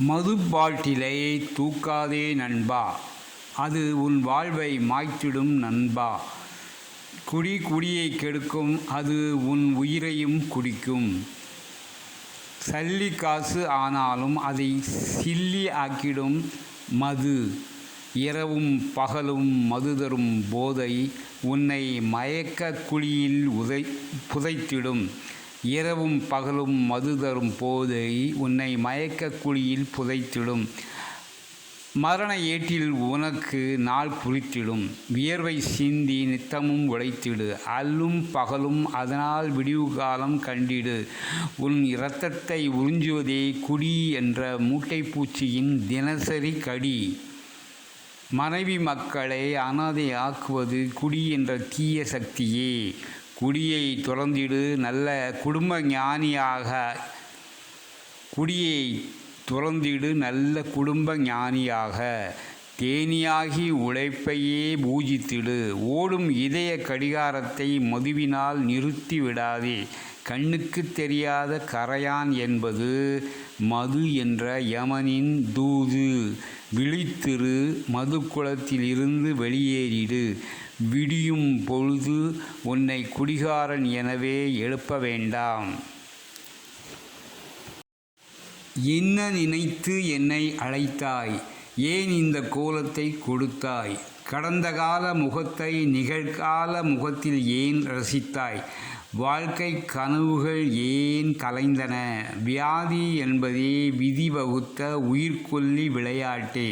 மது பாட்டிலை தூக்காதே நண்பா, அது உன் வாழ்வை மாய்த்திடும் நண்பா. குடியை கெடுக்கும், அது உன் உயிரையும் குடிக்கும். சல்லி காசு ஆனாலும் அதை சில்லி ஆக்கிடும் மது. இரவும் பகலும் மது தரும் போதை உன்னை மயக்க குழியில் புதைத்திடும். இரவும் பகலும் மது தரும் போதை உன்னை மயக்க குழியில் புதைத்திடும். மரண ஏட்டில் உனக்கு நாள் குறித்திடும். வியர்வை சிந்தி நித்தமும் உழைத்திடு. அல்லும் பகலும் அதனால் விடிவு காலம் கண்டிடு. உன் இரத்தத்தை உறிஞ்சுவதே குடி என்ற மூட்டைப்பூச்சியின் தினசரி கடி. மனைவி மக்களை அனாதை ஆக்குவது குடி என்ற தீய சக்தியே. குடியை துறந்திடு நல்ல குடும்ப ஞானியாக. குடியை துறந்திடு நல்ல குடும்ப ஞானியாக. தேனியாகி உழைப்பையே பூஜித்திடு. ஓடும் இதய கடிகாரத்தை மதுவினால் நிறுத்தி விடாதே. கண்ணுக்கு தெரியாத கரையான் என்பது மது என்ற யமனின் தூது. விழித்திரு, மது குளத்திலிருந்து வெளியேறிடு. விடியும் பொழுது உன்னை குடிகாரன் எனவே எழுப்ப வேண்டாம். என்ன நினைத்து என்னை அழைத்தாய்? ஏன் இந்த கோலத்தை கொடுத்தாய்? கடந்த கால முகத்தை நிகழ்கால முகத்தில் ஏன் ரசித்தாய்? வாழ்க்கை கனவுகள் ஏன் கலைந்தன? வியாதி என்பதே விதி வகுத்த உயிர்கொல்லி விளையாட்டே.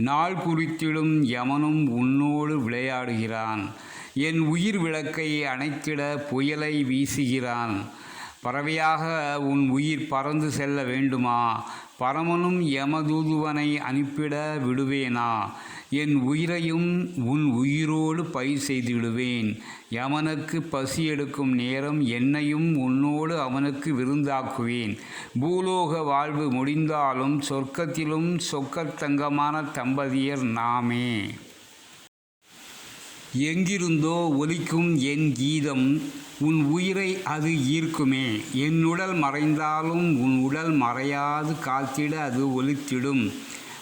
நாள் குறித்திடும் யமனும் உன்னோடு விளையாடுகிறான். என் உயிர் விளக்கை அணைத்திட புயலை வீசுகிறான். பறவையாக உன் உயிர் பறந்து செல்ல வேண்டுமா? பரமனும் யமதூதுவனை அனுப்பிட விடுவேனா? என் உயிரையும் உன் உயிரோடு பயிர் செய்திடுவேன். யமனுக்கு பசி எடுக்கும் நேரம் என்னையும் உன்னோடு அவனுக்கு விருந்தாக்குவேன். பூலோக வாழ்வு முடிந்தாலும் சொர்க்கத்திலும் சொக்கத்தங்கமான தம்பதியர் நாமே. எங்கிருந்தோ ஒலிக்கும் என் கீதம் உன் உயிரை அது ஈர்க்குமே. என் உடல் மறைந்தாலும் உன் உடல் மறையாது காத்திட அது ஒலித்திடும்.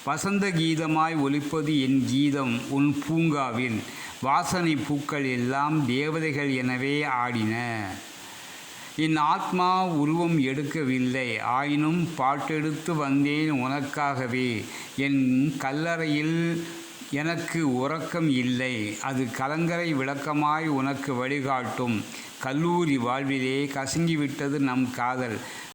வசந்த கீதமாய் ஒலிப்பது என் கீதம் உன் பூங்காவில். வாசனை பூக்கள் எல்லாம் தேவதைகள் எனவே ஆடின. என் ஆத்மா உருவம் எடுக்கவில்லை, ஆயினும் பாட்டெடுத்து வந்தேன் உனக்காகவே. என் கல்லறையில் எனக்கு உறக்கம் இல்லை, அது கலங்கரை விளக்கமாய் உனக்கு வழிகாட்டும். கல்லூரி வாழ்விலே கசங்கிவிட்டது நம் காதல்.